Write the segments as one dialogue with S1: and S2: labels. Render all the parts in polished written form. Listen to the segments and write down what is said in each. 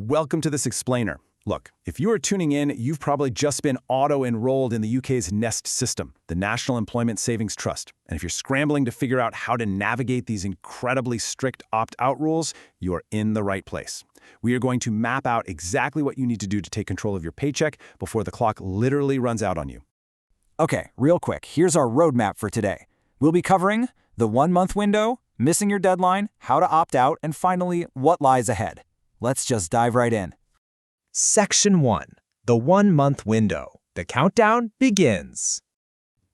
S1: Welcome to this explainer. Look, if you are tuning in, you've probably just been auto-enrolled in the UK's NEST system, the National Employment Savings Trust. And if you're scrambling to figure out how to navigate these incredibly strict opt-out rules, you are in the right place. We are going to map out exactly what you need to do to take control of your paycheck before the clock literally runs out on you.
S2: Okay, real quick, here's our roadmap for today. We'll be covering the 1-month window, missing your deadline, how to opt out, and finally, what lies ahead. Let's just dive right in.
S3: Section 1. The 1-month window. The countdown begins.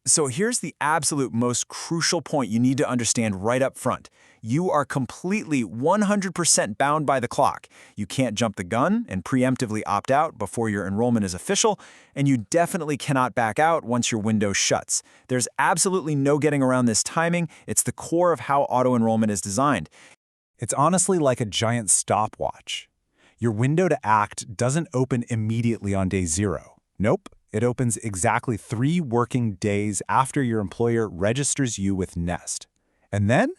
S4: So here's the absolute most crucial point you need to understand right up front. You are completely 100% bound by the clock. You can't jump the gun and preemptively opt out before your enrollment is official, and you definitely cannot back out once your window shuts. There's absolutely no getting around this timing. It's the core of how auto-enrollment is designed.
S5: It's honestly like a giant stopwatch. Your window to act doesn't open immediately on day 0. Nope, it opens exactly 3 working days after your employer registers you with NEST. And then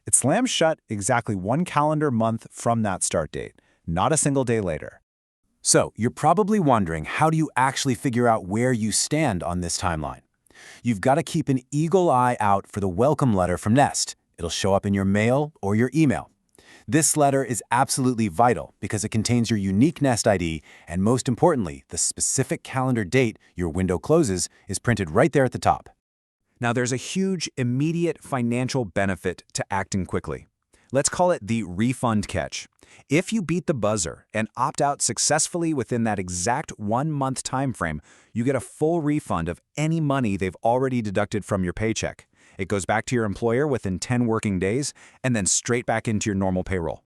S5: it slams shut exactly 1 calendar month from that start date, not a single day later.
S1: So, you're probably wondering, how do you actually figure out where you stand on this timeline? You've got to keep an eagle eye out for the welcome letter from NEST. It'll show up in your mail or your email. This letter is absolutely vital because it contains your unique NEST ID, and most importantly, the specific calendar date your window closes is printed right there at the top.
S4: Now, there's a huge, immediate financial benefit to acting quickly. Let's call it the refund catch. If you beat the buzzer and opt out successfully within that exact 1-month time frame, you get a full refund of any money they've already deducted from your paycheck. It goes back to your employer within 10 working days and then straight back into your normal payroll.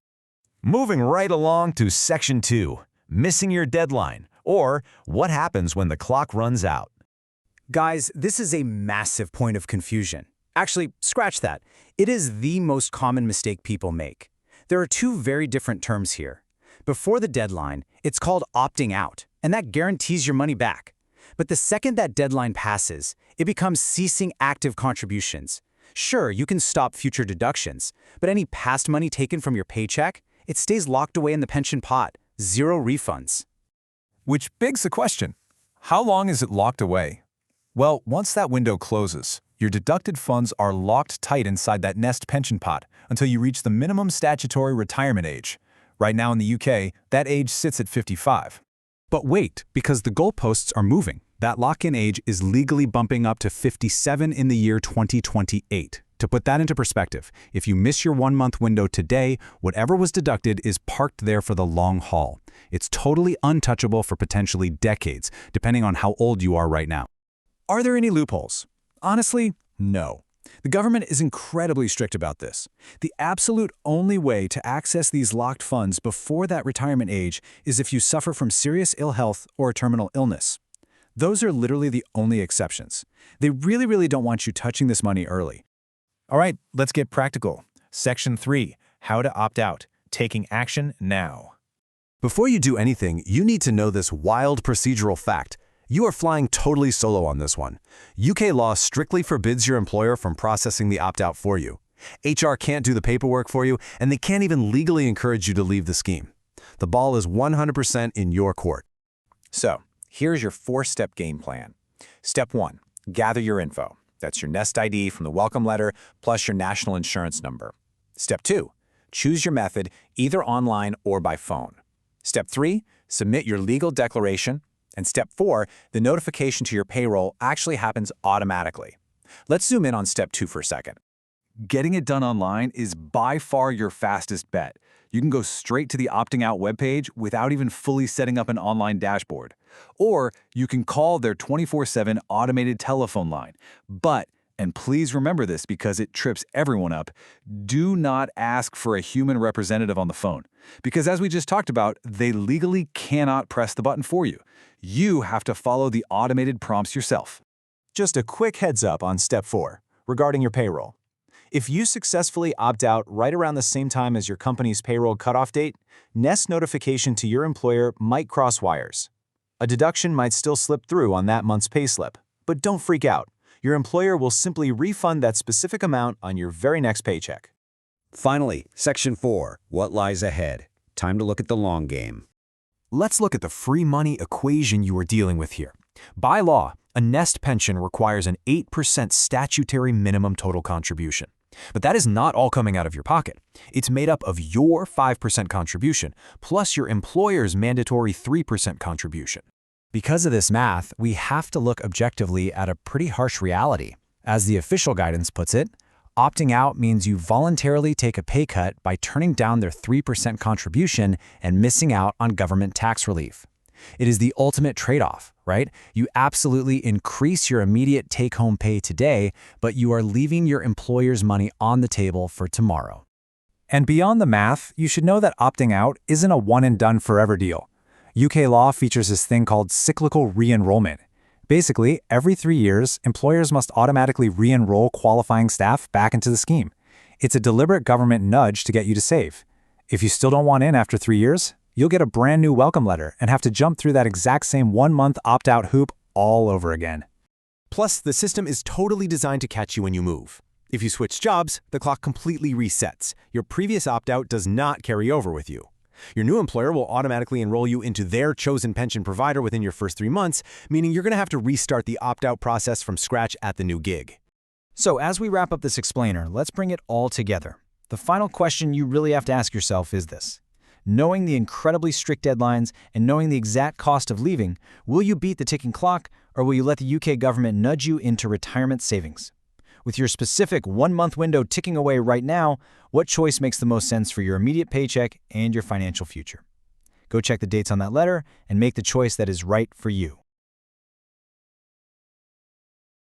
S6: Moving right along to Section 2, missing your deadline, or what happens when the clock runs out.
S2: Guys, this is a massive point of confusion. Actually, scratch that. It is the most common mistake people make. There are 2 very different terms here. Before the deadline, it's called opting out, and that guarantees your money back. But the second that deadline passes, it becomes ceasing active contributions. Sure, you can stop future deductions, but any past money taken from your paycheck, it stays locked away in the pension pot. 0 refunds.
S5: Which begs the question, how long is it locked away? Well, once that window closes, your deducted funds are locked tight inside that NEST pension pot until you reach the minimum statutory retirement age. Right now in the UK, that age sits at 55. But wait, because the goalposts are moving. That lock-in age is legally bumping up to 57 in the year 2028. To put that into perspective, if you miss your 1-month window today, whatever was deducted is parked there for the long haul. It's totally untouchable for potentially decades, depending on how old you are right now. Are there any loopholes? Honestly, no. The government is incredibly strict about this. The absolute only way to access these locked funds before that retirement age is if you suffer from serious ill health or a terminal illness. Those are literally the only exceptions. They really don't want you touching this money early.
S3: All right, let's get practical. Section 3. How to opt out. Taking action now.
S1: Before you do anything, you need to know this wild procedural fact. You are flying totally solo on this one. UK law strictly forbids your employer from processing the opt-out for you. HR can't do the paperwork for you, and they can't even legally encourage you to leave the scheme. The ball is 100% in your court.
S4: So, here's your 4-step game plan. Step 1. Gather your info. That's your NEST ID from the welcome letter plus your national insurance number. Step 2. Choose your method, either online or by phone. Step 3. Submit your legal declaration. And Step 4, the notification to your payroll actually happens automatically. Let's zoom in on Step 2 for a second.
S7: Getting it done online is by far your fastest bet. You can go straight to the opting out webpage without even fully setting up an online dashboard. Or you can call their 24/7 automated telephone line. But, and please remember this because it trips everyone up, do not ask for a human representative on the phone. Because as we just talked about, they legally cannot press the button for you. You have to follow the automated prompts yourself.
S3: Just a quick heads up on Step 4, regarding your payroll. If you successfully opt out right around the same time as your company's payroll cutoff date, NEST notification to your employer might cross wires. A deduction might still slip through on that month's payslip, but don't freak out. Your employer will simply refund that specific amount on your very next paycheck.
S8: Finally, Section 4, what lies ahead? Time to look at the long game.
S3: Let's look at the free money equation you are dealing with here. By law, a Nest pension requires an 8% statutory minimum total contribution. But that is not all coming out of your pocket. It's made up of your 5% contribution, plus your employer's mandatory 3% contribution. Because of this math, we have to look objectively at a pretty harsh reality. As the official guidance puts it, opting out means you voluntarily take a pay cut by turning down their 3% contribution and missing out on government tax relief. It is the ultimate trade-off, right? You absolutely increase your immediate take-home pay today, but you are leaving your employer's money on the table for tomorrow.
S5: And beyond the math, you should know that opting out isn't a one-and-done forever deal. UK law features this thing called cyclical re-enrollment. Basically, every 3 years, employers must automatically re-enroll qualifying staff back into the scheme. It's a deliberate government nudge to get you to save. If you still don't want in after 3 years, you'll get a brand new welcome letter and have to jump through that exact same 1-month opt-out hoop all over again.
S3: Plus, the system is totally designed to catch you when you move. If you switch jobs, the clock completely resets. Your previous opt-out does not carry over with you. Your new employer will automatically enroll you into their chosen pension provider within your first 3 months, meaning you're going to have to restart the opt-out process from scratch at the new gig.
S2: So as we wrap up this explainer, let's bring it all together. The final question you really have to ask yourself is this. Knowing the incredibly strict deadlines and knowing the exact cost of leaving, will you beat the ticking clock or will you let the UK government nudge you into retirement savings? With your specific 1-month window ticking away right now, what choice makes the most sense for your immediate paycheck and your financial future? Go check the dates on that letter and make the choice that is right for you.